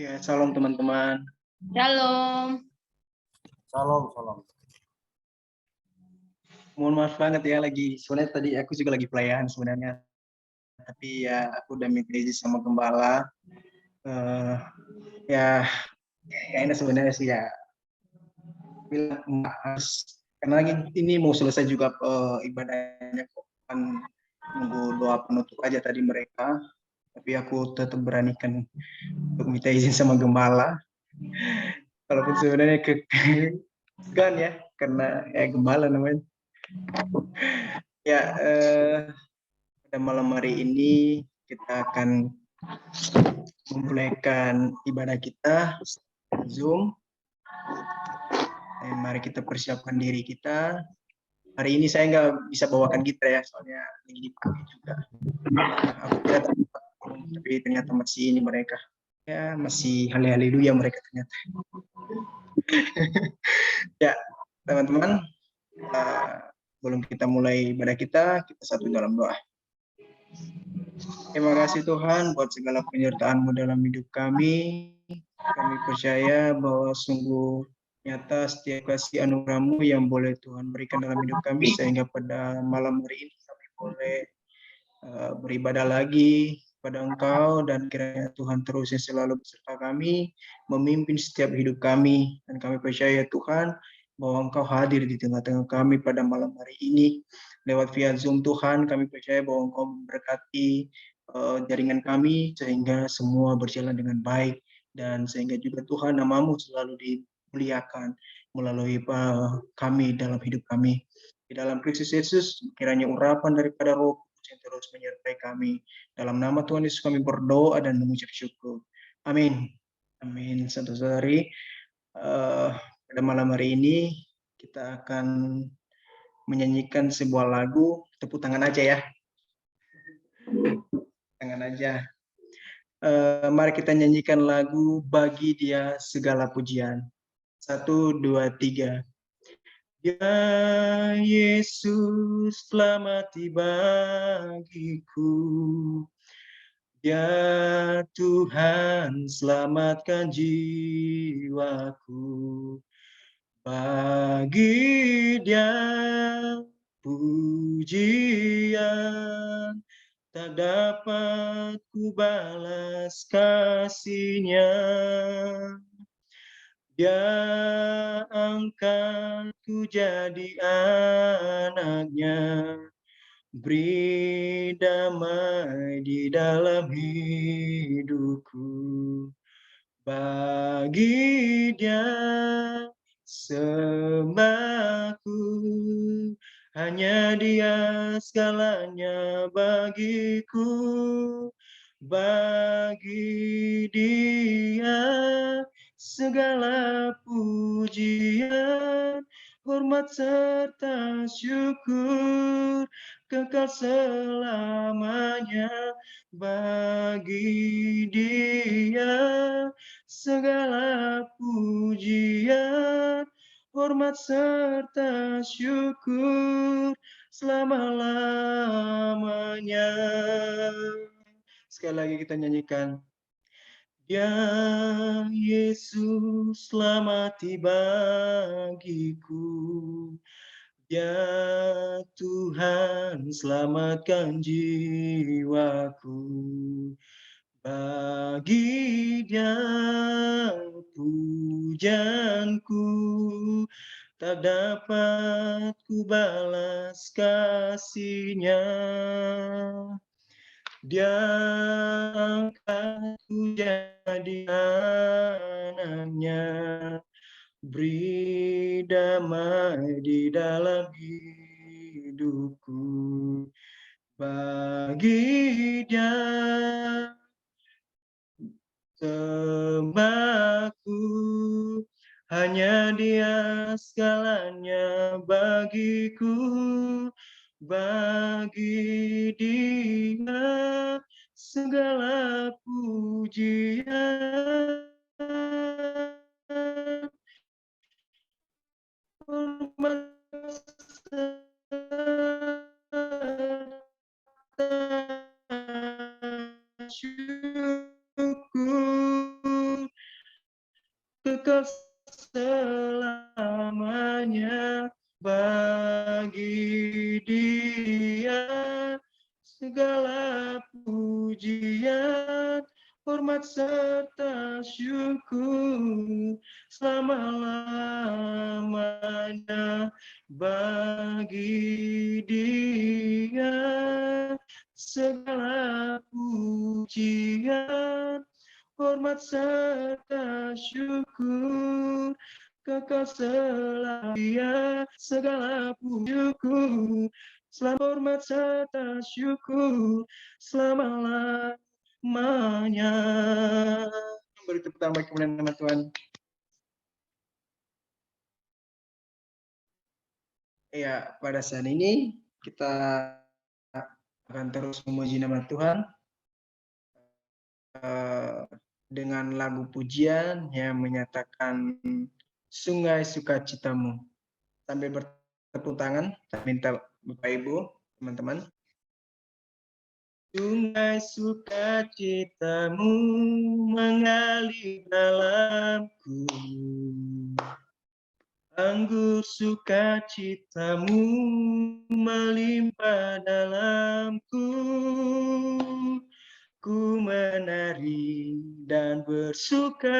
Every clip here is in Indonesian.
Ya, salam teman-teman. Shalom. Salam, salam. Mohon maaf banget ya, sebenarnya tadi aku juga lagi pelayanan sebenarnya. Tapi ya aku udah minta izin sama gembala. Ya enak sebenarnya sih ya. Bilang harus karena lagi ini mau selesai juga ibadahnya kok. Kan nunggu doa penutup aja tadi mereka. Tapi aku tetap beranikan untuk minta izin sama gembala. Walaupun sebenarnya segan ya, karena ya gembala namanya. Ya, pada malam hari ini kita akan memulaikan ibadah kita Zoom. Mari kita persiapkan diri kita. Hari ini saya nggak bisa bawakan gitar ya, soalnya lagi dipakai juga. Aku kira tapi ternyata masih ini mereka. Ya, masih haleluya mereka ternyata. Ya, teman-teman, sebelum kita mulai ibadah kita satu dalam doa. Terima kasih Tuhan buat segala penyertaan-Mu dalam hidup kami. Kami percaya bahwa sungguh nyata setiap kasih anugerah-Mu yang boleh Tuhan berikan dalam hidup kami, sehingga pada malam hari ini kami boleh beribadah lagi pada Engkau, dan kiranya Tuhan terus yang selalu beserta kami, memimpin setiap hidup kami. Dan kami percaya Tuhan bahwa Engkau hadir di tengah-tengah kami pada malam hari ini. Lewat via Zoom Tuhan, kami percaya bahwa Engkau memberkati jaringan kami sehingga semua berjalan dengan baik, dan sehingga juga Tuhan nama-Mu selalu dimuliakan melalui kami dalam hidup kami. Di dalam Kristus Yesus, kiranya urapan daripada Roh Kudus yang terus menyertai kami. Dalam nama Tuhan Yesus kami berdoa dan mengucap syukur. Amin. Amin. Saudara-saudari, pada malam hari ini kita akan menyanyikan sebuah lagu. Tepuk tangan aja ya. Tangan aja. Mari kita nyanyikan lagu Bagi Dia Segala Pujian. 1, 2, 3. Ya Yesus selamati bagiku. Ya Tuhan selamatkan jiwaku. Bagi Dia pujian, tak dapat ku balas kasih-Nya. Dia angkatku jadi anak-Nya, beri damai di dalam hidupku. Bagi Dia sembahku, hanya Dia segalanya bagiku. Bagi Dia segala pujian, hormat serta syukur kekal selamanya. Bagi Dia segala pujian, hormat serta syukur selama-lamanya. Sekali lagi kita nyanyikan. Ya Yesus selamati bagiku. Ya Tuhan selamatkan jiwaku. Bagi Dia pujianku, tak dapat ku balas kasih-Nya. Dia angkatku jadi anak-Nya, beri damai di dalam hidupku. Bagi Dia sembahku, hanya Dia segalanya bagiku. Bagi Dia segala pujian, hormat serta syukur selamanya. Bagi Dia segala pujian, hormat serta syukur selama-lamanya. Bagi Dia segala pujian, hormat serta syukur kekal selamanya. Segala pujiku, selamat hormat serta syukur selama-lamanya. Beri tepuk tangan bagi kemuliaan nama Tuhan. Ya, pada saat ini kita akan terus memuji nama Tuhan dengan lagu pujian yang menyatakan sungai sukacitamu. Sambil bertepuk tangan, saya minta Bapak Ibu, teman-teman. Sungai sukacitamu mengalir dalamku, anggur sukacitamu melimpah dalamku. Ku menari dan bersuka,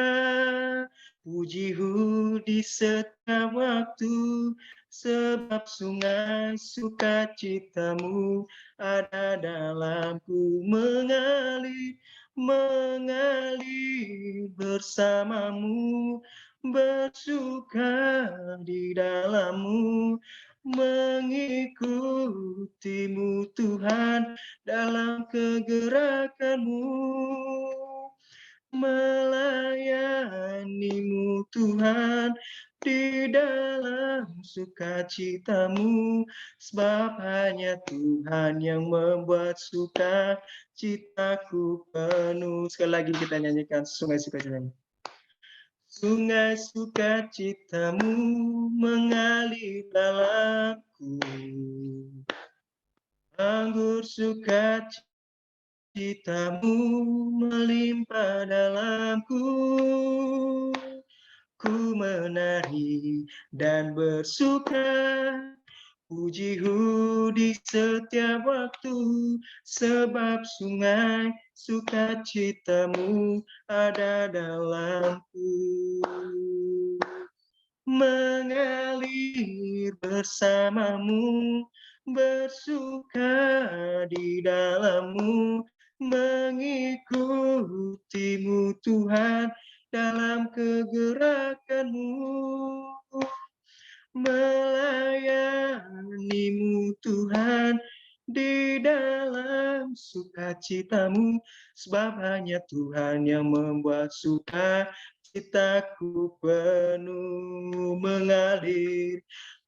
pujimu di setiap waktu, sebab sungai sukacitamu ada dalamku. Mengalir bersamamu, bersuka di dalammu, mengikutimu Tuhan dalam kegerakanmu, melayanimu Tuhan di dalam sukacitamu, sebab hanya Tuhan yang membuat sukacitaku penuh. Sekali lagi kita nyanyikan sungai sukacitamu. Sungai sukacitamu mengalir dalamku, anggur sukacitamu melimpah dalamku. Ku menari dan bersuka, pujimu di setiap waktu, sebab sungai sukacitamu ada dalamku. Mengalir bersamamu, bersuka di dalammu, mengikutimu Tuhan dalam kegerakanmu, melayanimu Tuhan di dalam sukacitamu, sebab hanya Tuhan yang membuat sukacitaku penuh.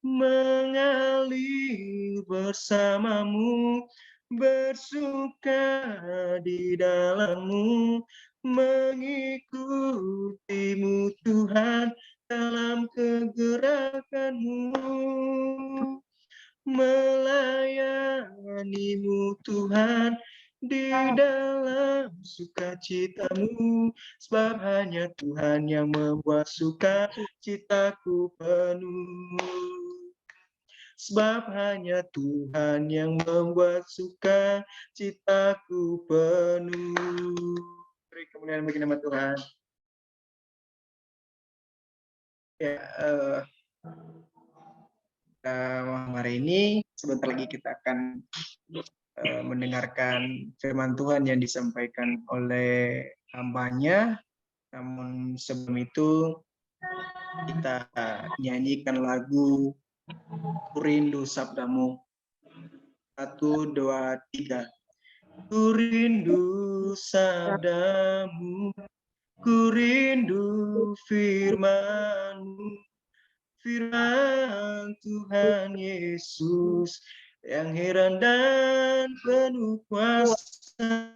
Mengalir bersamamu, bersuka di dalammu, mengikutimu Tuhan dalam kegerakanmu, melayanimu Tuhan di dalam sukacitamu, sebab hanya Tuhan yang membuat sukacitaku penuh. Sebab hanya Tuhan yang membuat sukacitaku penuh. Beri kemuliaan bagi nama Tuhan. Ya, malam hari ini sebentar lagi kita akan mendengarkan firman Tuhan yang disampaikan oleh hamba-Nya. Namun sebelum itu kita nyanyikan lagu Ku Rindu Sabdamu. 1, 2, 3. Ku rindu sabdamu, ku rindu firman-Mu, firman Tuhan Yesus yang heran dan penuh kuasa.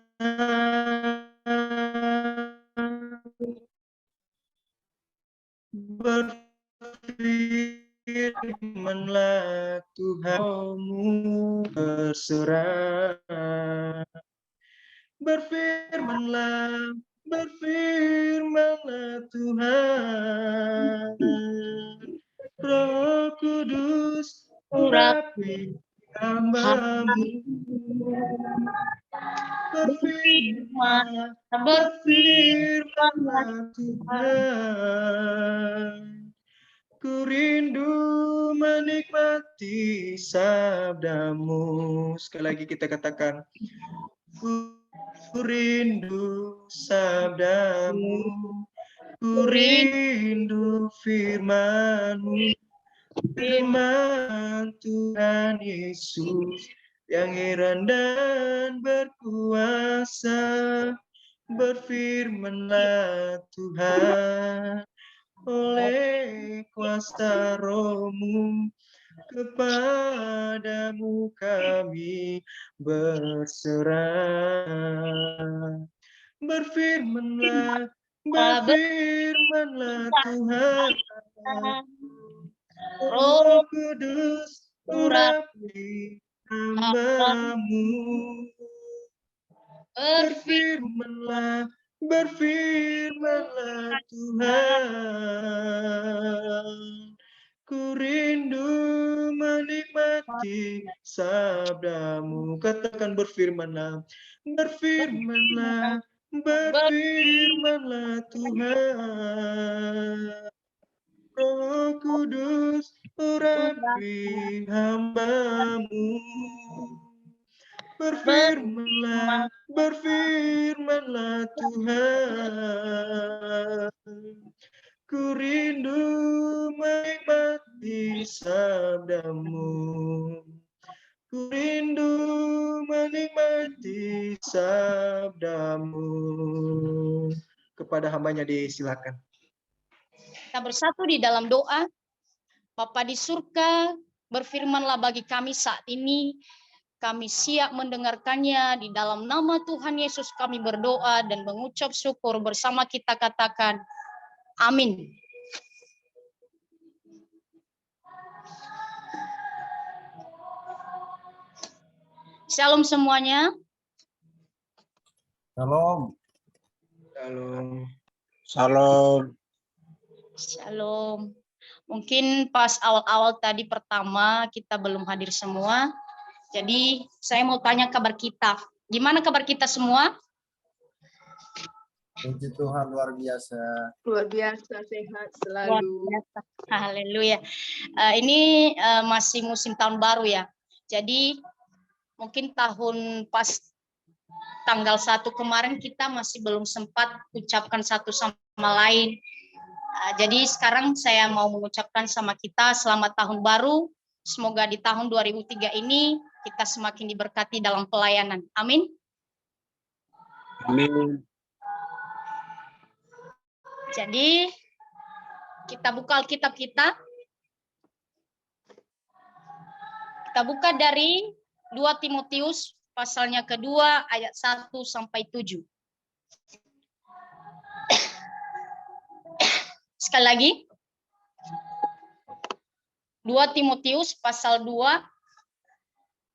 Berfirmanlah Tuhanmu berserah. Berfirmanlah Tuhan, urapi hamba-Mu. Berfirman-Nya Tuhan, ku rindu menikmati sabda-Mu. Sekali lagi kita katakan, ku rindu sabda-Mu, ku rindu firman-Mu, firman Tuhan Yesus yang heran dan berkuasa. Berfirmanlah Tuhan oleh kuasa Roh-Mu, kepadamu kami berserah. Berfirmanlah Tuhan, Roh Kudus urapi hamba-Mu. Berfirmanlah Tuhan, ku rindu menikmati sabda-Mu. Katakan berfirmanlah Tuhan, Roh Kudus urapi hamba-Mu. Berfirmanlah Tuhan, ku rindu menikmati sabda-Mu. Ku rindu menikmati sabda-Mu. Kepada hambanya disilakan. Kita bersatu di dalam doa. Bapa di surga, berfirmanlah bagi kami saat ini. Kami siap mendengarkannya. Di dalam nama Tuhan Yesus kami berdoa dan mengucap syukur. Bersama kita katakan, amin. Shalom semuanya. Shalom. Shalom. Shalom. Shalom. Mungkin pas awal-awal tadi pertama kita belum hadir semua. Jadi saya mau tanya kabar kita. Gimana kabar kita semua? Puji Tuhan, luar biasa. Luar biasa, sehat selalu. Haleluya. Ini masih musim tahun baru ya. Jadi mungkin tahun pas tanggal 1 kemarin kita masih belum sempat ucapkan satu sama lain. Jadi sekarang saya mau mengucapkan sama kita selamat tahun baru. Semoga di tahun 2003 ini kita semakin diberkati dalam pelayanan. Amin. Amin. Jadi kita buka Alkitab kita. Kita buka dari 2 Timotius pasalnya kedua ayat 1 sampai 7. Sekali lagi. 2 Timotius pasal 2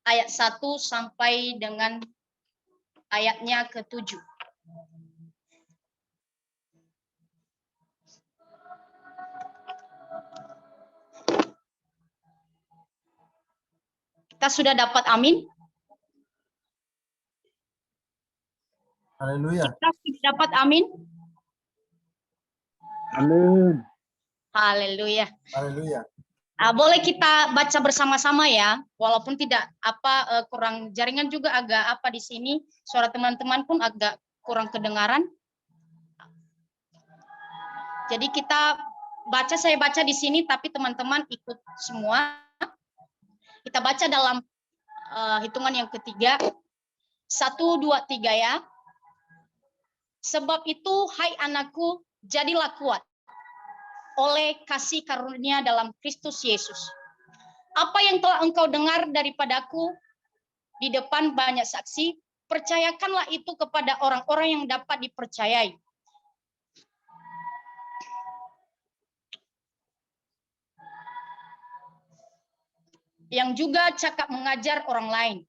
ayat 1 sampai dengan ayatnya ke-7. Kita sudah dapat amin? Haleluya. Kita sudah dapat amin? Amin. Haleluya. Haleluya. Boleh kita baca bersama-sama ya, walaupun tidak kurang jaringan juga agak di sini, suara teman-teman pun agak kurang kedengaran. Jadi saya baca di sini, tapi teman-teman ikut semua. Kita baca dalam hitungan yang ketiga, 1, 2, 3 ya. Sebab itu, hai anakku, jadilah kuat oleh kasih karunia dalam Kristus Yesus. Apa yang telah engkau dengar daripadaku di depan banyak saksi, percayakanlah itu kepada orang-orang yang dapat dipercayai. Yang juga cakap mengajar orang lain.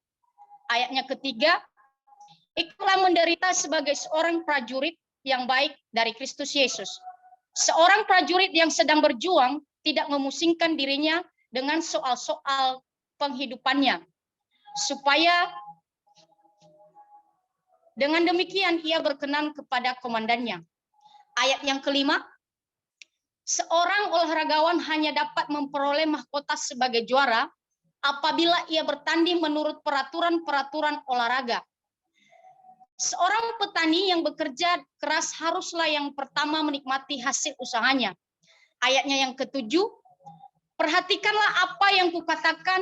Ayatnya ketiga, ikutlah menderita sebagai seorang prajurit yang baik dari Kristus Yesus. Seorang prajurit yang sedang berjuang tidak memusingkan dirinya dengan soal-soal penghidupannya. Supaya dengan demikian ia berkenan kepada komandannya. Ayat yang kelima, seorang olahragawan hanya dapat memperoleh mahkota sebagai juara apabila ia bertanding menurut peraturan-peraturan olahraga. Seorang petani yang bekerja keras haruslah yang pertama menikmati hasil usahanya. Ayatnya yang ketujuh, perhatikanlah apa yang kukatakan,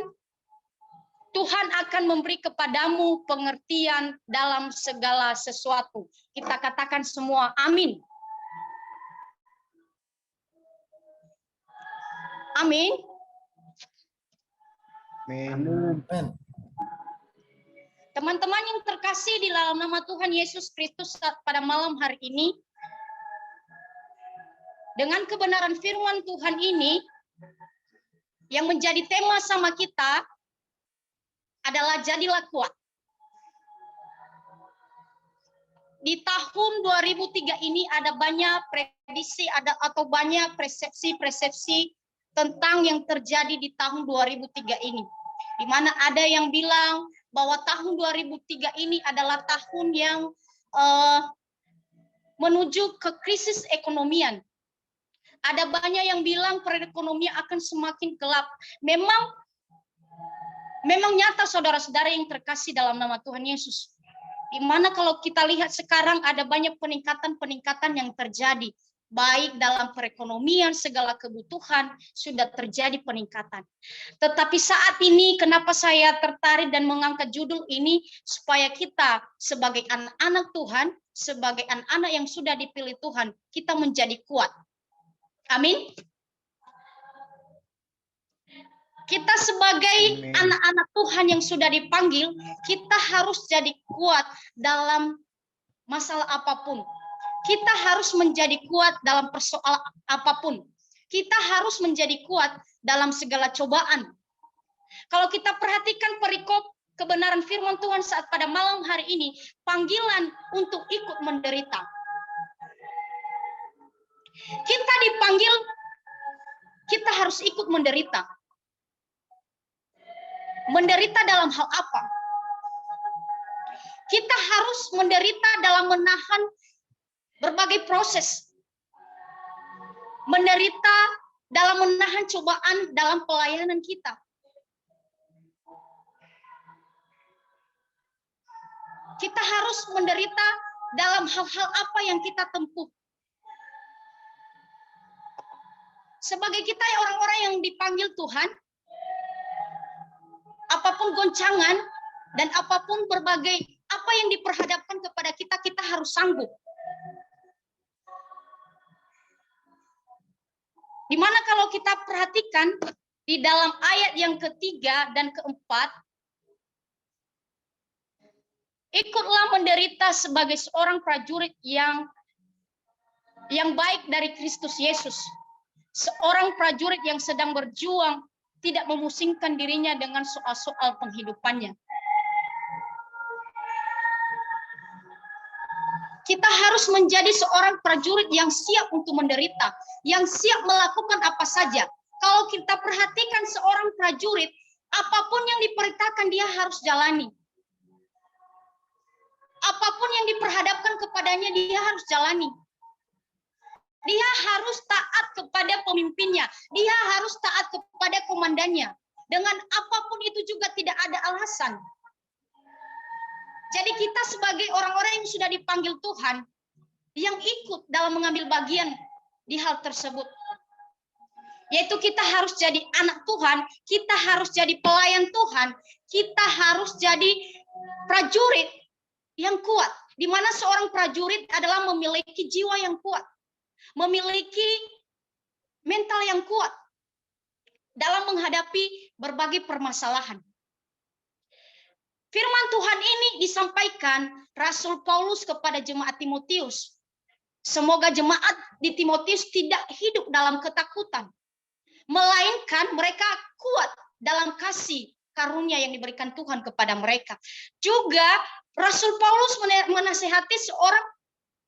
Tuhan akan memberi kepadamu pengertian dalam segala sesuatu. Kita katakan semua amin. Amin. Amin. Teman-teman yang terkasih di dalam nama Tuhan Yesus Kristus pada malam hari ini, dengan kebenaran firman Tuhan ini, yang menjadi tema sama kita adalah jadilah kuat. Di tahun 2003 ini ada banyak prediksi, atau banyak persepsi-persepsi tentang yang terjadi di tahun 2003 ini. Di mana ada yang bilang bahwa tahun 2003 ini adalah tahun yang menuju ke krisis ekonomian. Ada banyak yang bilang perekonomian akan semakin gelap. Memang nyata saudara-saudara yang terkasih dalam nama Tuhan Yesus. Di mana kalau kita lihat sekarang ada banyak peningkatan-peningkatan yang terjadi. Baik dalam perekonomian, segala kebutuhan sudah terjadi peningkatan. Tetapi saat ini kenapa saya tertarik dan mengangkat judul ini, supaya kita sebagai anak-anak Tuhan, sebagai anak-anak yang sudah dipilih Tuhan, kita menjadi kuat. Amin. Kita sebagai anak-anak Tuhan yang sudah dipanggil, kita harus jadi kuat dalam masalah apapun. Kita harus menjadi kuat dalam persoalan apapun. Kita harus menjadi kuat dalam segala cobaan. Kalau kita perhatikan perikop kebenaran firman Tuhan saat pada malam hari ini, panggilan untuk ikut menderita. Kita dipanggil, kita harus ikut menderita. Menderita dalam hal apa? Kita harus menderita dalam menahan berbagai proses. Menderita dalam menahan cobaan dalam pelayanan kita. Kita harus menderita dalam hal-hal apa yang kita tempuh. Sebagai kita orang-orang yang dipanggil Tuhan, apapun goncangan dan apapun berbagai apa yang diperhadapkan kepada kita, kita harus sanggup. Dimana kalau kita perhatikan di dalam ayat yang ketiga dan keempat, ikutlah menderita sebagai seorang prajurit yang baik dari Kristus Yesus. Seorang prajurit yang sedang berjuang, tidak memusingkan dirinya dengan soal-soal penghidupannya. Kita harus menjadi seorang prajurit yang siap untuk menderita, yang siap melakukan apa saja. Kalau kita perhatikan seorang prajurit, apapun yang diperintahkan dia harus jalani. Apapun yang diperhadapkan kepadanya dia harus jalani. Dia harus taat kepada pemimpinnya. Dia harus taat kepada komandannya. Dengan apapun itu juga tidak ada alasan. Jadi kita sebagai orang-orang yang sudah dipanggil Tuhan, yang ikut dalam mengambil bagian di hal tersebut. Yaitu kita harus jadi anak Tuhan, kita harus jadi pelayan Tuhan, kita harus jadi prajurit yang kuat. Di mana seorang prajurit adalah memiliki jiwa yang kuat. Memiliki mental yang kuat dalam menghadapi berbagai permasalahan. Firman Tuhan ini disampaikan Rasul Paulus kepada jemaat Timotius. Semoga jemaat di Timotius tidak hidup dalam ketakutan, melainkan mereka kuat dalam kasih karunia yang diberikan Tuhan kepada mereka. Juga Rasul Paulus menasihati seorang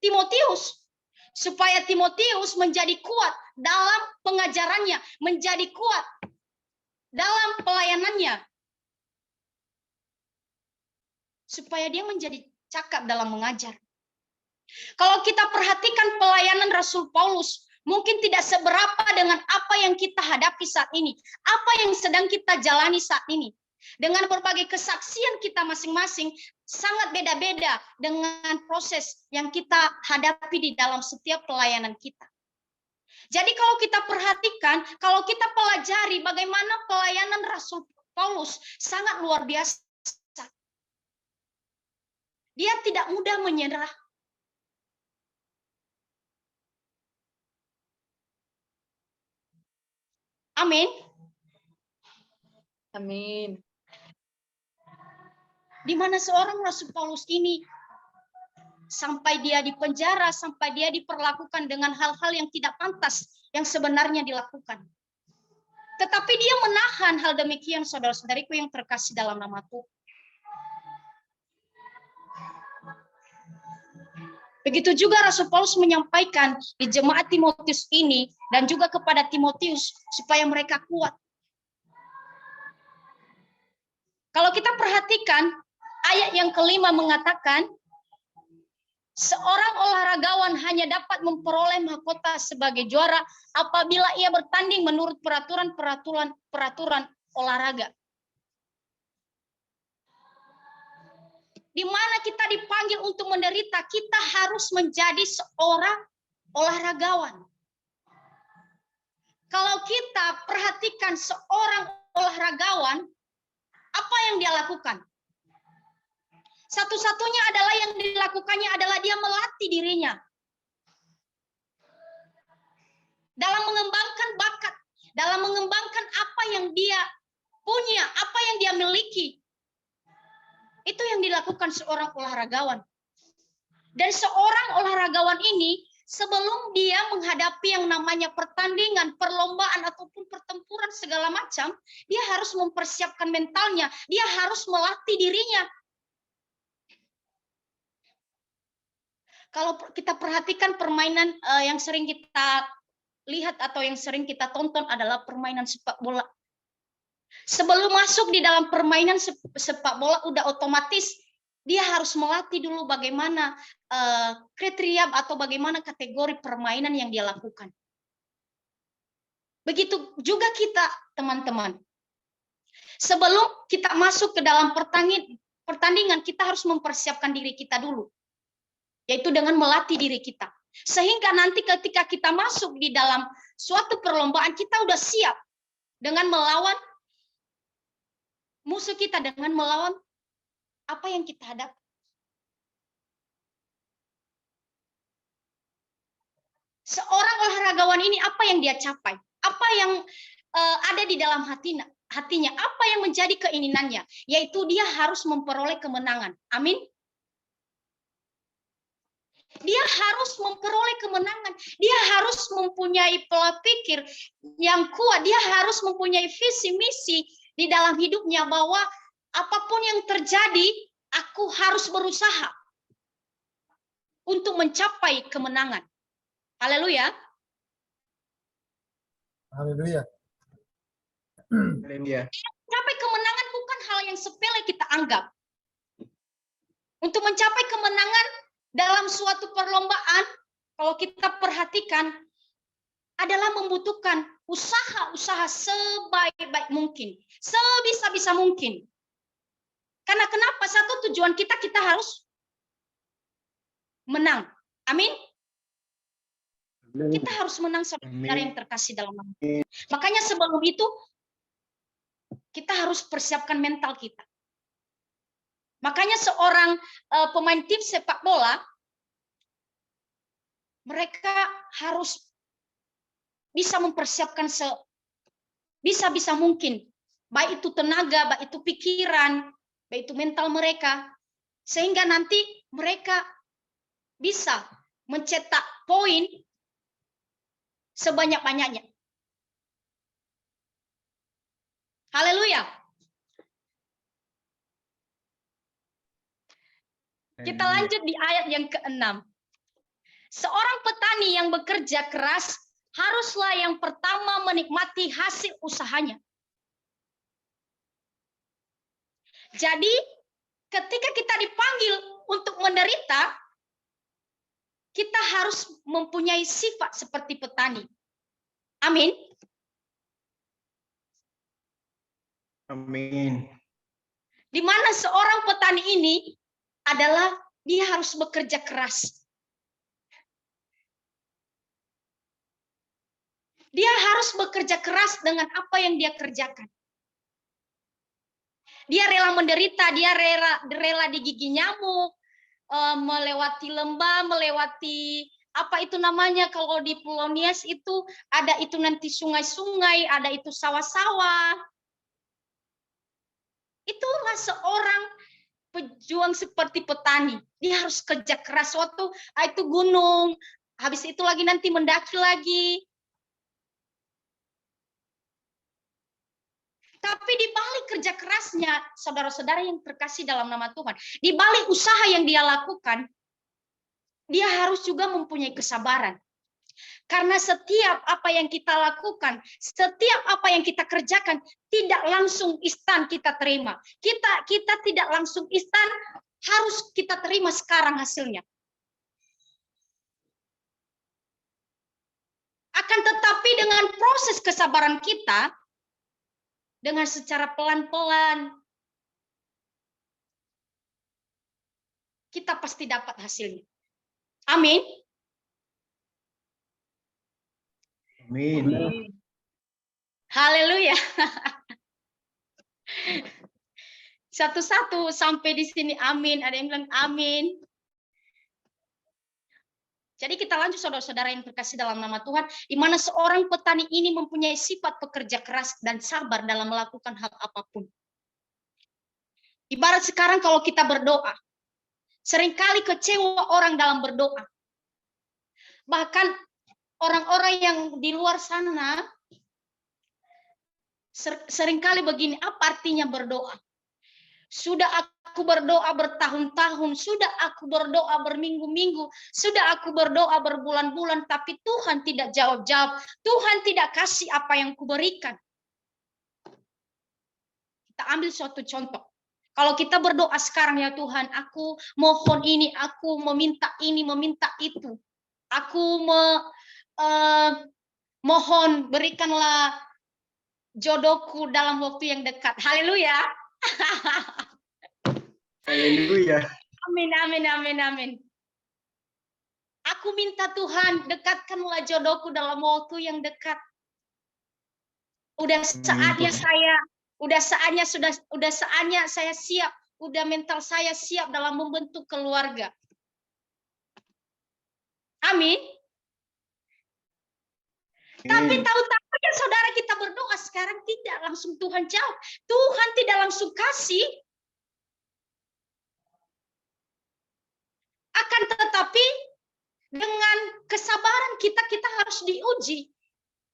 Timotius supaya Timotius menjadi kuat dalam pengajarannya, menjadi kuat dalam pelayanannya, supaya dia menjadi cakap dalam mengajar. Kalau kita perhatikan pelayanan Rasul Paulus, mungkin tidak seberapa dengan apa yang kita hadapi saat ini, apa yang sedang kita jalani saat ini. Dengan berbagai kesaksian kita masing-masing, sangat beda-beda dengan proses yang kita hadapi di dalam setiap pelayanan kita. Jadi kalau kita perhatikan, kalau kita pelajari bagaimana pelayanan Rasul Paulus sangat luar biasa. Dia tidak mudah menyerah. Amin. Amin. Di mana seorang Rasul Paulus ini sampai dia di penjara, sampai dia diperlakukan dengan hal-hal yang tidak pantas yang sebenarnya dilakukan. Tetapi dia menahan hal demikian, saudara-saudariku yang terkasih dalam nama Tuhan. Begitu juga Rasul Paulus menyampaikan di jemaat Timotius ini dan juga kepada Timotius supaya mereka kuat. Kalau kita perhatikan ayat yang kelima mengatakan seorang olahragawan hanya dapat memperoleh mahkota sebagai juara apabila ia bertanding menurut peraturan olahraga. Di mana kita dipanggil untuk menderita, kita harus menjadi seorang olahragawan. Kalau kita perhatikan seorang olahragawan, apa yang dia lakukan? Satu-satunya adalah yang dilakukannya adalah dia melatih dirinya. Dalam mengembangkan bakat, dalam mengembangkan apa yang dia punya, apa yang dia miliki. Itu yang dilakukan seorang olahragawan. Dan seorang olahragawan ini sebelum dia menghadapi yang namanya pertandingan, perlombaan ataupun pertempuran segala macam, dia harus mempersiapkan mentalnya, dia harus melatih dirinya. Kalau kita perhatikan permainan yang sering kita lihat atau yang sering kita tonton adalah permainan sepak bola. Sebelum masuk di dalam permainan sepak bola udah otomatis dia harus melatih dulu bagaimana kriteria atau bagaimana kategori permainan yang dia lakukan. Begitu juga kita, teman-teman. Sebelum kita masuk ke dalam pertandingan, kita harus mempersiapkan diri kita dulu. Yaitu dengan melatih diri kita. Sehingga nanti ketika kita masuk di dalam suatu perlombaan, kita udah siap dengan melawan musuh kita, dengan melawan apa yang kita hadapi. Seorang olahragawan ini apa yang dia capai? Apa yang ada di dalam hatinya? Apa yang menjadi keinginannya? Yaitu dia harus memperoleh kemenangan. Amin. Dia harus memperoleh kemenangan. Dia harus mempunyai pola pikir yang kuat. Dia harus mempunyai visi misi di dalam hidupnya bahwa apapun yang terjadi, aku harus berusaha untuk mencapai kemenangan. Haleluya. Haleluya. Haleluya. Mencapai kemenangan bukan hal yang sepele kita anggap. Untuk mencapai kemenangan dalam suatu perlombaan, kalau kita perhatikan, adalah membutuhkan usaha-usaha sebaik-baik mungkin, sebisa-bisa mungkin. Karena kenapa? Satu tujuan kita harus menang. Amin. Kita harus menang saudara yang terkasih dalam nama. Makanya sebelum itu, kita harus persiapkan mental kita. Makanya seorang pemain tim sepak bola, mereka harus bisa mempersiapkan sebisa-bisa mungkin. Baik itu tenaga, baik itu pikiran, baik itu mental mereka. Sehingga nanti mereka bisa mencetak poin sebanyak-banyaknya. Haleluya. Kita lanjut di ayat yang ke-6. Seorang petani yang bekerja keras haruslah yang pertama menikmati hasil usahanya. Jadi, ketika kita dipanggil untuk menderita, kita harus mempunyai sifat seperti petani. Amin. Amin. Di mana seorang petani ini adalah dia harus bekerja keras. Dia harus bekerja keras dengan apa yang dia kerjakan. Dia rela menderita, dia rela digigit nyamuk, melewati lembah, melewati apa itu namanya kalau di Pulau Nias itu ada itu nanti sungai-sungai, ada itu sawah-sawah. Itulah seorang pejuang seperti petani. Dia harus kerja keras waktu itu gunung, habis itu lagi nanti mendaki lagi. Tapi di balik kerja kerasnya, saudara-saudara yang terkasih dalam nama Tuhan, di balik usaha yang dia lakukan, dia harus juga mempunyai kesabaran. Karena setiap apa yang kita lakukan, setiap apa yang kita kerjakan, tidak langsung instan kita terima. Kita tidak langsung instan, harus kita terima sekarang hasilnya. Akan tetapi dengan proses kesabaran kita, dengan secara pelan-pelan, kita pasti dapat hasilnya. Amin. Amin. Haleluya. Satu-satu sampai di sini amin. Ada yang bilang amin. Jadi kita lanjut saudara-saudara yang terkasih dalam nama Tuhan, di mana seorang petani ini mempunyai sifat pekerja keras dan sabar dalam melakukan hal apapun. Ibarat sekarang kalau kita berdoa, seringkali kecewa orang dalam berdoa. Bahkan orang-orang yang di luar sana seringkali begini, apa artinya berdoa? Sudah aku berdoa bertahun-tahun, sudah aku berdoa berminggu-minggu, sudah aku berdoa berbulan-bulan, tapi Tuhan tidak jawab-jawab. Tuhan tidak kasih apa yang kuberikan. Kita ambil suatu contoh. Kalau kita berdoa sekarang, ya Tuhan, aku mohon ini, aku meminta ini, meminta itu. Aku mohon berikanlah jodohku dalam waktu yang dekat. Haleluya. Haleluya. Amin, amin, amin, amin. Aku minta Tuhan, dekatkanlah jodohku dalam waktu yang dekat. Udah saatnya saya siap, udah mental saya siap dalam membentuk keluarga. Amin. Tapi tahu-tahu ya saudara, kita berdoa sekarang tidak langsung Tuhan jawab. Tuhan tidak langsung kasih. Akan tetapi dengan kesabaran kita harus diuji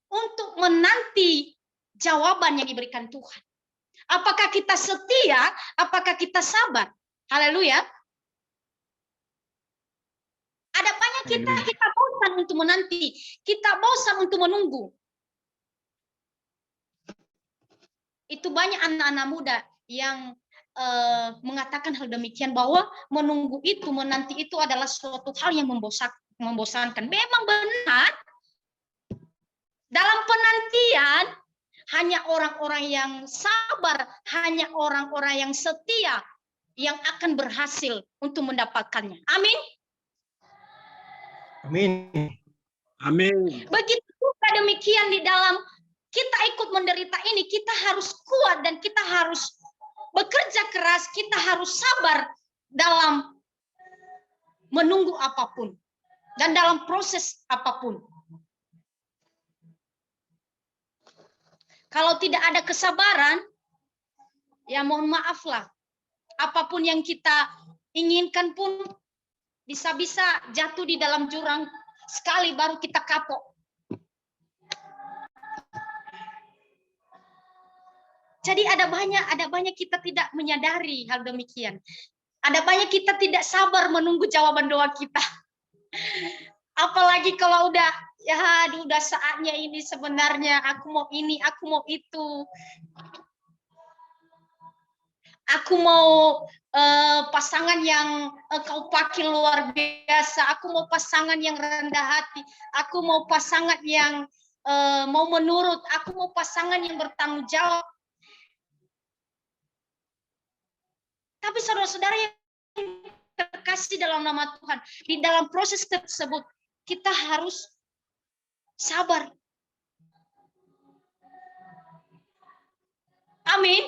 untuk menanti jawaban yang diberikan Tuhan. Apakah kita setia? Apakah kita sabar? Haleluya. Ada banyak kita bosan untuk menanti, kita bosan untuk menunggu. Itu banyak anak-anak muda yang mengatakan hal demikian, bahwa menunggu itu, menanti itu adalah suatu hal yang membosankan. Memang benar, dalam penantian hanya orang-orang yang sabar, hanya orang-orang yang setia yang akan berhasil untuk mendapatkannya. Amin. Amin. Amin. Begitu juga demikian di dalam kita ikut menderita ini, kita harus kuat dan kita harus bekerja keras, kita harus sabar dalam menunggu apapun dan dalam proses apapun. Kalau tidak ada kesabaran, ya mohon maaflah, apapun yang kita inginkan pun bisa-bisa jatuh di dalam jurang sekali baru kita kapok. Jadi ada banyak kita tidak menyadari hal demikian. Ada banyak kita tidak sabar menunggu jawaban doa kita. Apalagi kalau udah saatnya ini, sebenarnya aku mau ini, aku mau itu. Aku mau pasangan yang kau pakai luar biasa. Aku mau pasangan yang rendah hati. Aku mau pasangan yang mau menurut. Aku mau pasangan yang bertanggung jawab. Tapi saudara-saudara yang terkasih dalam nama Tuhan, di dalam proses tersebut kita harus sabar. Amin.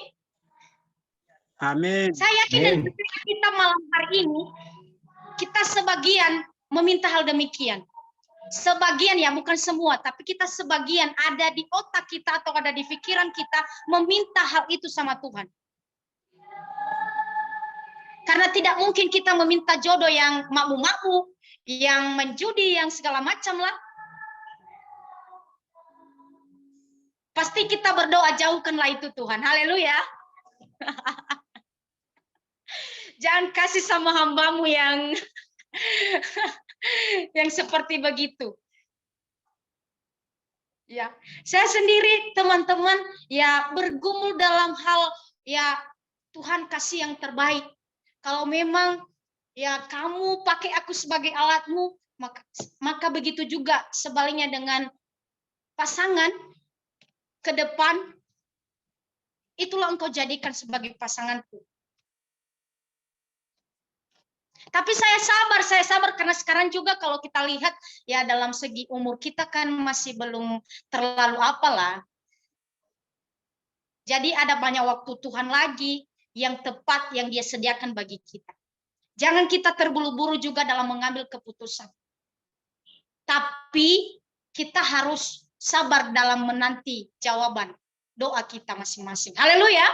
Amin. Saya yakin dan percaya kita malam hari ini, kita sebagian meminta hal demikian. Sebagian ya, bukan semua, tapi kita sebagian ada di otak kita atau ada di pikiran kita meminta hal itu sama Tuhan. Karena tidak mungkin kita meminta jodoh yang makmur-makmur, yang menjudi, yang segala macam lah. Pasti kita berdoa, jauhkanlah itu Tuhan. Haleluya. Jangan kasih sama hambamu yang seperti begitu. Ya, saya sendiri teman-teman ya bergumul dalam hal ya Tuhan kasih yang terbaik. Kalau memang ya kamu pakai aku sebagai alatmu, maka begitu juga sebaliknya dengan pasangan ke depan, itulah engkau jadikan sebagai pasanganku. Tapi saya sabar karena sekarang juga kalau kita lihat ya dalam segi umur kita kan masih belum terlalu apalah. Jadi ada banyak waktu Tuhan lagi yang tepat yang Dia sediakan bagi kita. Jangan kita terburu-buru juga dalam mengambil keputusan. Tapi kita harus sabar dalam menanti jawaban doa kita masing-masing. Haleluya.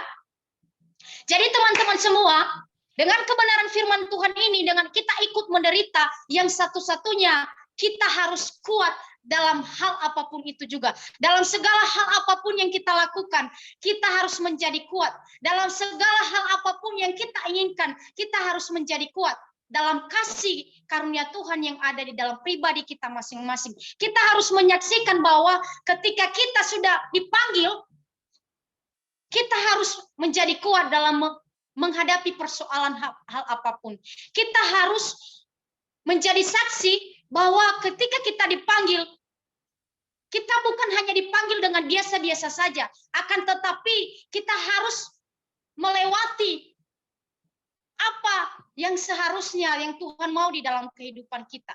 Jadi teman-teman semua, dengan kebenaran firman Tuhan ini, dengan kita ikut menderita, yang satu-satunya kita harus kuat dalam hal apapun itu juga. Dalam segala hal apapun yang kita lakukan, kita harus menjadi kuat. Dalam segala hal apapun yang kita inginkan, kita harus menjadi kuat. Dalam kasih karunia Tuhan yang ada di dalam pribadi kita masing-masing. Kita harus menyaksikan bahwa ketika kita sudah dipanggil, kita harus menjadi kuat dalam menghadapi persoalan hal apapun. Kita harus menjadi saksi bahwa ketika kita dipanggil, kita bukan hanya dipanggil dengan biasa-biasa saja, akan tetapi kita harus melewati apa yang seharusnya yang Tuhan mau di dalam kehidupan kita.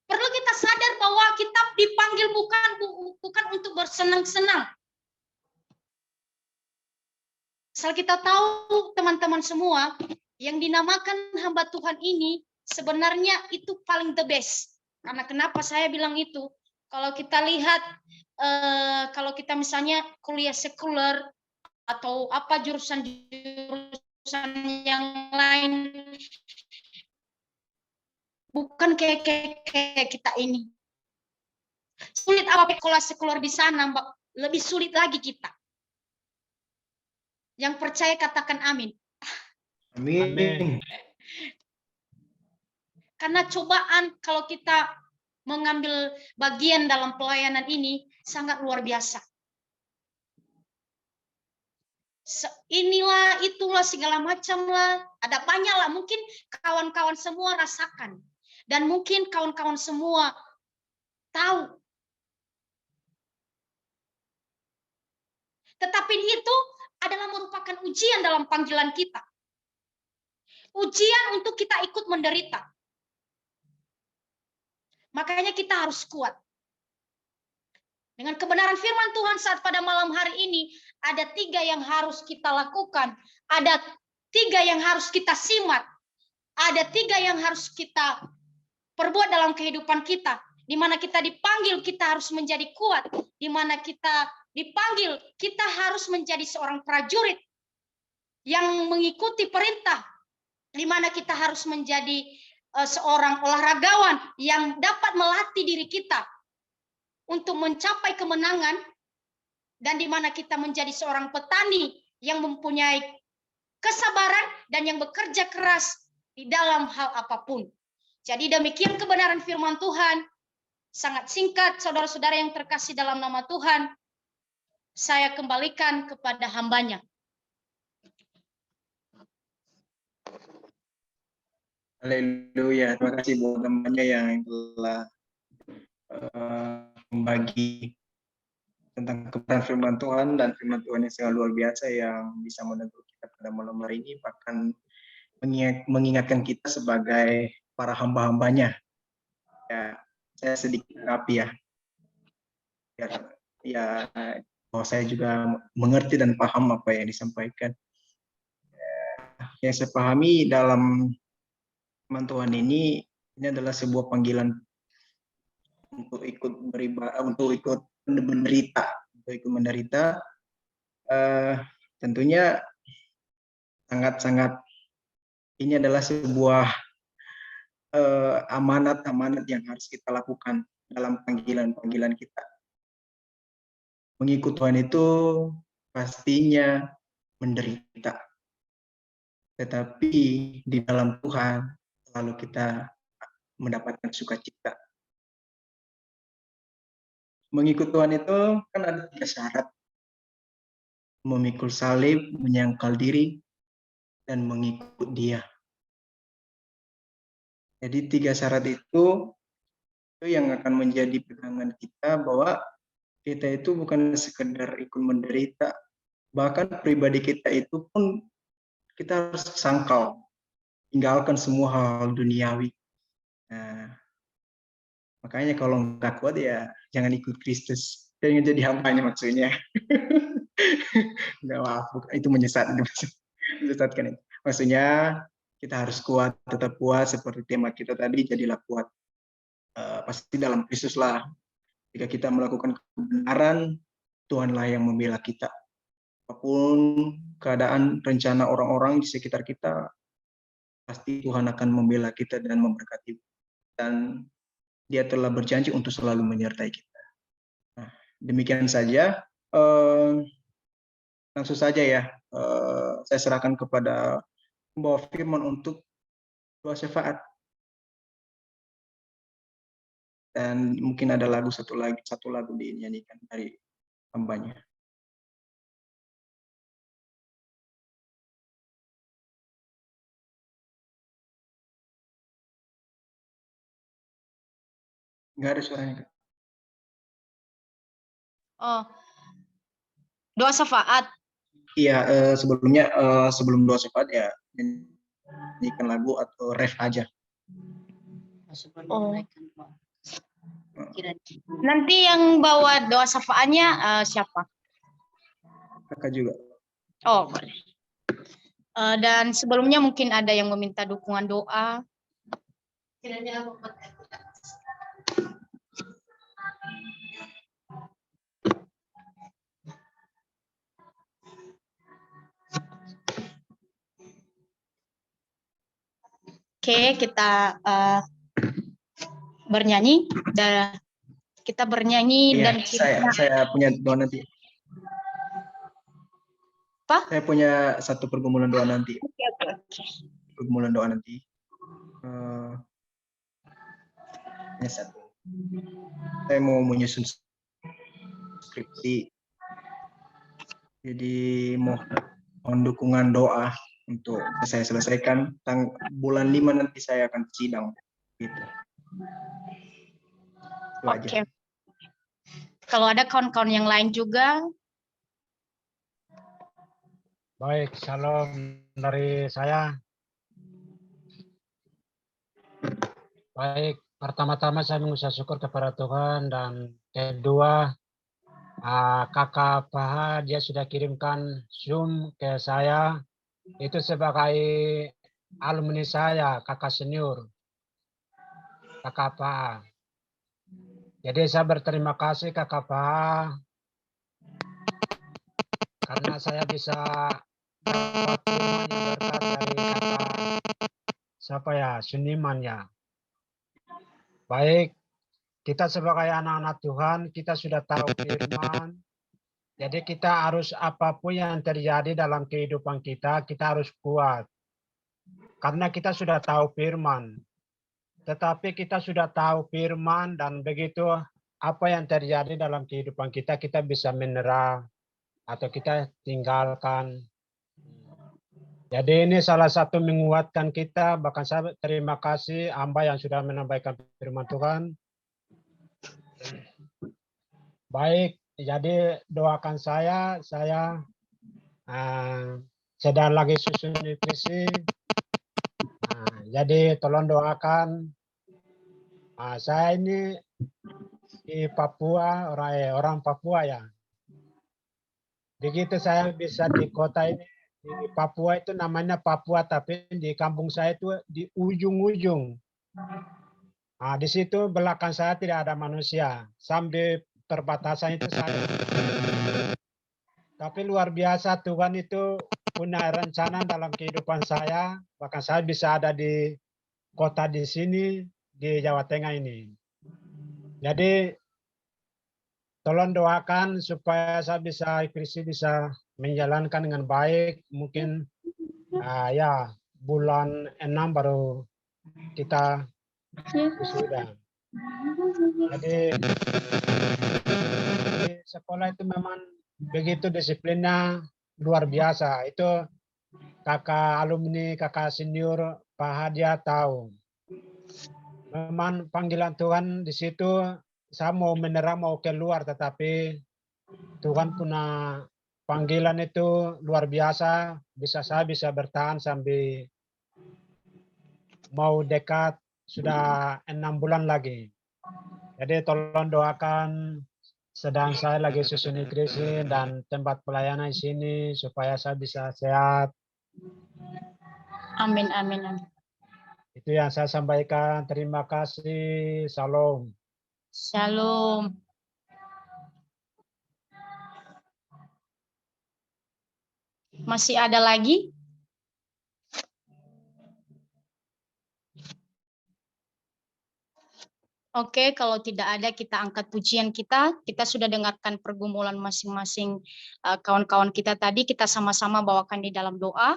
Perlu kita sadar bahwa kita dipanggil bukan untuk bersenang-senang. Asal kita tahu teman-teman semua, yang dinamakan hamba Tuhan ini sebenarnya itu paling the best. Karena kenapa saya bilang itu? Kalau kita lihat, kalau kita misalnya kuliah sekuler atau apa jurusan-jurusan yang lain, bukan kayak kita ini. Sulit apa kuliah sekuler di sana, Mbak? Lebih sulit lagi kita. Yang percaya katakan amin. Amin. Karena cobaan kalau kita mengambil bagian dalam pelayanan ini sangat luar biasa. Inilah, itulah, segala macam lah. Ada banyak lah. Mungkin kawan-kawan semua rasakan. Dan mungkin kawan-kawan semua tahu. Tetapi itu adalah merupakan ujian dalam panggilan kita. Ujian untuk kita ikut menderita. Makanya kita harus kuat. Dengan kebenaran firman Tuhan saat pada malam hari ini, ada 3 yang harus kita lakukan. Ada 3 yang harus kita simak. Ada 3 yang harus kita perbuat dalam kehidupan kita. Di mana kita dipanggil, kita harus menjadi kuat. Di mana kita dipanggil, kita harus menjadi seorang prajurit yang mengikuti perintah. Di mana kita harus menjadi seorang olahragawan yang dapat melatih diri kita untuk mencapai kemenangan, dan di mana kita menjadi seorang petani yang mempunyai kesabaran dan yang bekerja keras di dalam hal apapun. Jadi demikian kebenaran firman Tuhan. Sangat singkat, saudara-saudara yang terkasih dalam nama Tuhan. saya kembalikan kepada hambanya. Haleluya. Terima kasih buat temannya yang telah membagi tentang kebenaran firman Tuhan, dan firman Tuhan yang sangat luar biasa yang bisa menegur kita pada malam hari ini, bahkan mengingatkan kita sebagai para hamba-hambanya. Ya, saya sedikit rapi ya. Ya, bahwa saya juga mengerti dan paham apa yang disampaikan. Yang saya pahami dalam firman Tuhan ini adalah sebuah panggilan untuk ikut menderita. Tentunya sangat-sangat ini adalah sebuah amanat-amanat yang harus kita lakukan dalam panggilan-panggilan kita. Mengikut Tuhan itu pastinya menderita. Tetapi di dalam Tuhan lalu kita mendapatkan sukacita. Mengikut Tuhan itu kan ada 3 syarat. Memikul salib, menyangkal diri, dan mengikut Dia. Jadi 3 syarat itu yang akan menjadi pegangan kita, bahwa kita itu bukan sekedar ikut menderita, bahkan pribadi kita itu pun kita harus sangkal, tinggalkan semua hal duniawi. Nah, makanya kalau nggak kuat ya jangan ikut Kristus, jangan jadi hambanya maksudnya. Nggak, itu menyesatkan itu. Maksudnya kita harus kuat, tetap kuat seperti tema kita tadi, jadilah kuat. Pasti dalam Kristus lah. Jika kita melakukan kebenaran, Tuhanlah yang membela kita. Apapun keadaan, rencana orang-orang di sekitar kita, pasti Tuhan akan membela kita dan memberkati. Dan Dia telah berjanji untuk selalu menyertai kita. Nah, demikian saja. Langsung saja ya, saya serahkan kepada pembawa firman untuk doa syafaat. Dan mungkin ada satu lagu dinyanyikan dari hambanya. Nggak ada suaranya, Kak. Oh, doa syafaat. Iya, sebelum doa syafaat ya nyanyikan lagu atau ref aja. Oh. Nanti yang bawa doa syafaatnya siapa? Kakak juga. Oh, boleh. Dan sebelumnya mungkin ada yang meminta dukungan doa. Oke, kita bernyanyi dan kita bernyanyi Iya, dan saya punya doa nanti. Apa? Saya punya satu pergumulan doa nanti. Oke. Pergumulan doa nanti. Hanya satu. Saya mau menyusun skripsi. Jadi mohon dukungan doa untuk saya selesaikan. Bulan 5 nanti saya akan sidang. Gitu. Oke. Kalau ada kawan-kawan yang lain juga. Baik, salam dari saya. Baik, pertama-tama saya mengucap syukur kepada Tuhan, dan kedua, kakak Paha dia sudah kirimkan Zoom ke saya. Itu sebagai alumni saya, kakak senior, kakak Paha. Jadi saya berterima kasih kakak Paha karena saya bisa dapat firman yang berkat dari kakak Suniman ya. Baik, kita sebagai anak-anak Tuhan, kita sudah tahu firman. Jadi kita harus apapun yang terjadi dalam kehidupan kita harus kuat. Karena kita sudah tahu firman. Tetapi kita sudah tahu firman, dan begitu apa yang terjadi dalam kehidupan kita bisa menyerah, atau kita tinggalkan. Jadi ini salah satu menguatkan kita, bahkan saya terima kasih hamba yang sudah menyampaikan firman Tuhan. Baik, jadi doakan saya sedang lagi susun nutrisi. Jadi tolong doakan. Saya ini di Papua, orang Papua ya. Begitu saya bisa di kota ini, di Papua itu namanya Papua, tapi di kampung saya itu di ujung-ujung. Di situ belakang saya tidak ada manusia, sampai perbatasan itu saya. Tapi luar biasa Tuhan itu punya rencana dalam kehidupan saya, bahkan saya bisa ada di kota di sini, di Jawa Tengah ini. Jadi tolong doakan supaya saya bisa menjalankan dengan baik. Mungkin ya bulan 6 baru kita wisuda. Jadi sekolah itu memang begitu disiplinnya luar biasa. Itu kakak alumni, kakak senior Pak Hadia tahu. Memang panggilan Tuhan di situ, saya mau menyerah mau keluar, tetapi Tuhan punya panggilan itu luar biasa. Saya bisa bertahan sampai mau dekat, sudah 6 bulan lagi. Jadi tolong doakan, sedang saya lagi susun nutrisi dan tempat pelayanan di sini supaya saya bisa sehat. Amin, amin, amin. Itu yang saya sampaikan. Terima kasih. Salam. Shalom. Masih ada lagi? Oke, kalau tidak ada kita angkat pujian kita. Kita sudah dengarkan pergumulan masing-masing kawan-kawan kita tadi. Kita sama-sama bawakan di dalam doa.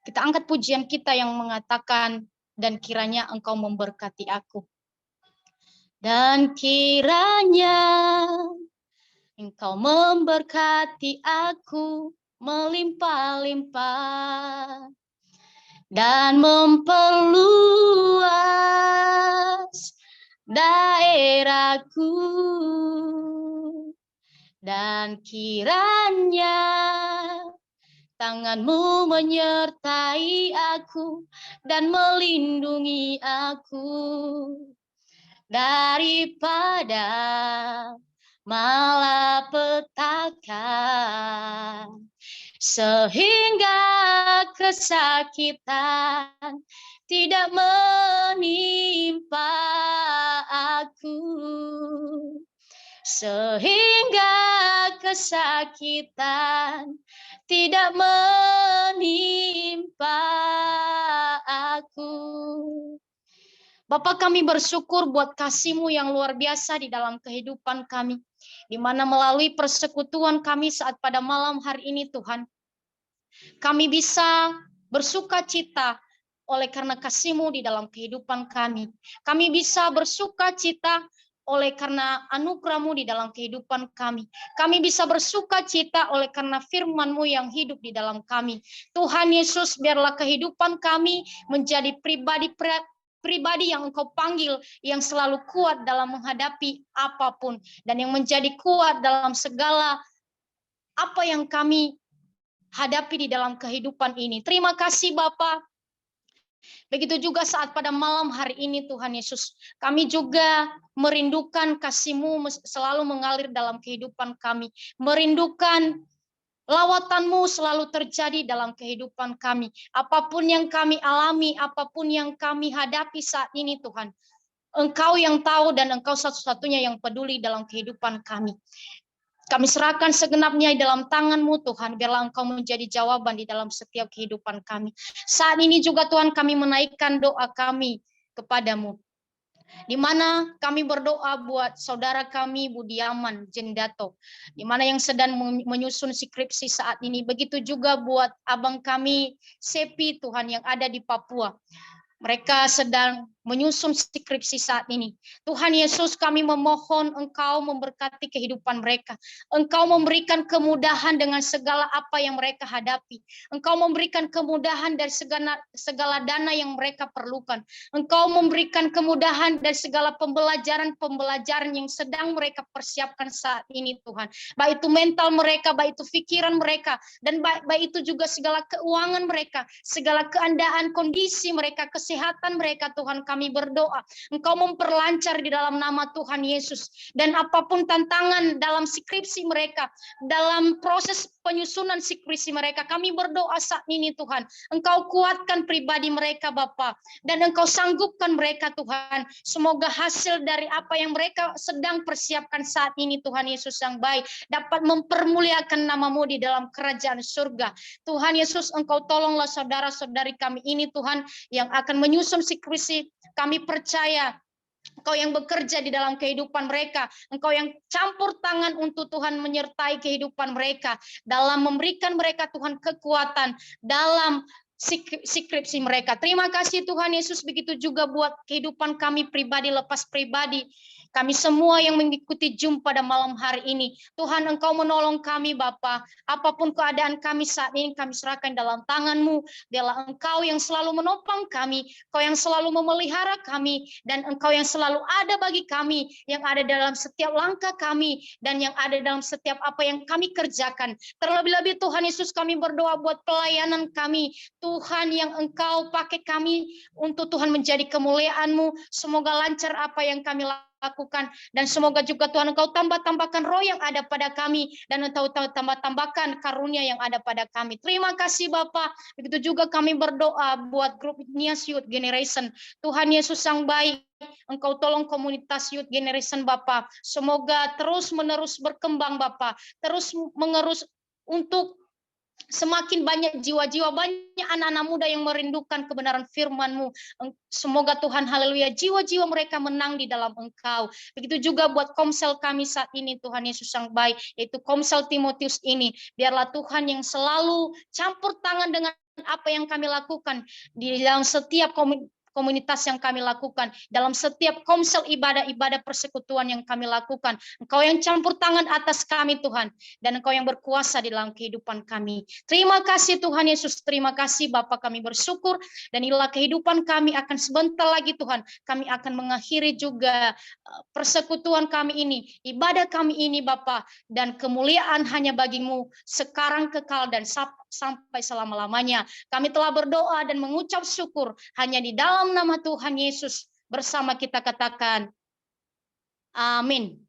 Kita angkat pujian kita yang mengatakan, dan kiranya engkau memberkati aku. Dan kiranya engkau memberkati aku melimpah-limpah dan memperluas daerahku, dan kiranya tanganmu menyertai aku dan melindungi aku daripada malapetaka, sehingga kesakitan tidak menimpa aku, sehingga kesakitan tidak menimpa aku. Bapa, kami bersyukur buat kasih-Mu yang luar biasa di dalam kehidupan kami, di mana melalui persekutuan kami saat pada malam hari ini Tuhan, kami bisa bersuka cita oleh karena kasih-Mu di dalam kehidupan kami. Kami bisa bersuka cita oleh karena anugerah-Mu di dalam kehidupan kami. Kami bisa bersuka cita oleh karena firman-Mu yang hidup di dalam kami. Tuhan Yesus, biarlah kehidupan kami menjadi pribadi yang Engkau panggil, yang selalu kuat dalam menghadapi apapun, dan yang menjadi kuat dalam segala apa yang kami hadapi di dalam kehidupan ini. Terima kasih Bapa. Begitu juga saat pada malam hari ini Tuhan Yesus, kami juga merindukan kasih-Mu selalu mengalir dalam kehidupan kami, merindukan lawatan-Mu selalu terjadi dalam kehidupan kami. Apapun yang kami alami, apapun yang kami hadapi saat ini Tuhan, Engkau yang tahu dan Engkau satu-satunya yang peduli dalam kehidupan kami. Kami serahkan segenapnya dalam tangan-Mu Tuhan, biarlah Engkau menjadi jawaban di dalam setiap kehidupan kami. Saat ini juga Tuhan, kami menaikkan doa kami kepadamu, di mana kami berdoa buat saudara kami Budiaman Jendato, di mana yang sedang menyusun skripsi saat ini. Begitu juga buat abang kami Sepi Tuhan yang ada di Papua. Mereka sedang menyusun skripsi saat ini. Tuhan Yesus, kami memohon Engkau memberkati kehidupan mereka. Engkau memberikan kemudahan dengan segala apa yang mereka hadapi. Engkau memberikan kemudahan dari segala dana yang mereka perlukan. Engkau memberikan kemudahan dari segala pembelajaran yang sedang mereka persiapkan saat ini, Tuhan. Baik itu mental mereka, baik itu pikiran mereka, dan baik itu juga segala keuangan mereka, segala keadaan kondisi mereka, kesehatan mereka, Tuhan, kami berdoa Engkau memperlancar di dalam nama Tuhan Yesus. Dan apapun tantangan dalam skripsi mereka, dalam proses penyusunan skripsi mereka, kami berdoa saat ini, Tuhan, Engkau kuatkan pribadi mereka, Bapa, dan Engkau sanggupkan mereka, Tuhan. Semoga hasil dari apa yang mereka sedang persiapkan saat ini, Tuhan Yesus yang baik, dapat mempermuliakan nama-Mu di dalam kerajaan surga. Tuhan Yesus, Engkau tolonglah saudara-saudari kami ini, Tuhan, yang akan menyusun skripsi. Kami percaya Engkau yang bekerja di dalam kehidupan mereka. Engkau yang campur tangan untuk Tuhan menyertai kehidupan mereka. Dalam memberikan mereka, Tuhan, kekuatan dalam skripsi mereka. Terima kasih Tuhan Yesus, begitu juga buat kehidupan kami pribadi, lepas pribadi. Kami semua yang mengikuti Zoom pada malam hari ini. Tuhan, Engkau menolong kami, Bapa. Apapun keadaan kami saat ini, kami serahkan dalam tangan-Mu. Biarlah Engkau yang selalu menopang kami, Engkau yang selalu memelihara kami, dan Engkau yang selalu ada bagi kami, yang ada dalam setiap langkah kami, dan yang ada dalam setiap apa yang kami kerjakan. Terlebih-lebih Tuhan Yesus, kami berdoa buat pelayanan kami. Tuhan, yang Engkau pakai kami untuk Tuhan menjadi kemuliaan-Mu. Semoga lancar apa yang kami lakukan, dan semoga juga Tuhan Engkau tambahkan roh yang ada pada kami, dan Engkau tambahkan karunia yang ada pada kami. Terima kasih Bapa. Begitu juga kami berdoa buat grup Nias Youth Generation. Tuhan Yesus yang baik, Engkau tolong komunitas Youth Generation Bapa. Semoga terus menerus berkembang Bapa, terus mengerus untuk semakin banyak jiwa-jiwa, banyak anak-anak muda yang merindukan kebenaran firman-Mu. Semoga Tuhan, haleluya, jiwa-jiwa mereka menang di dalam Engkau. Begitu juga buat komsel kami saat ini, Tuhan Yesus yang baik, yaitu komsel Timotius ini. Biarlah Tuhan yang selalu campur tangan dengan apa yang kami lakukan di dalam setiap komunitas yang kami lakukan, dalam setiap komsel ibadah-ibadah persekutuan yang kami lakukan. Engkau yang campur tangan atas kami Tuhan, dan Engkau yang berkuasa di dalam kehidupan kami. Terima kasih Tuhan Yesus, terima kasih Bapa, kami bersyukur, dan inilah kehidupan kami akan sebentar lagi Tuhan, kami akan mengakhiri juga persekutuan kami ini, ibadah kami ini Bapa, dan kemuliaan hanya bagi-Mu sekarang, kekal, dan sampai selama-lamanya. Kami telah berdoa dan mengucap syukur hanya di dalam nama Tuhan Yesus. Bersama kita katakan, amin.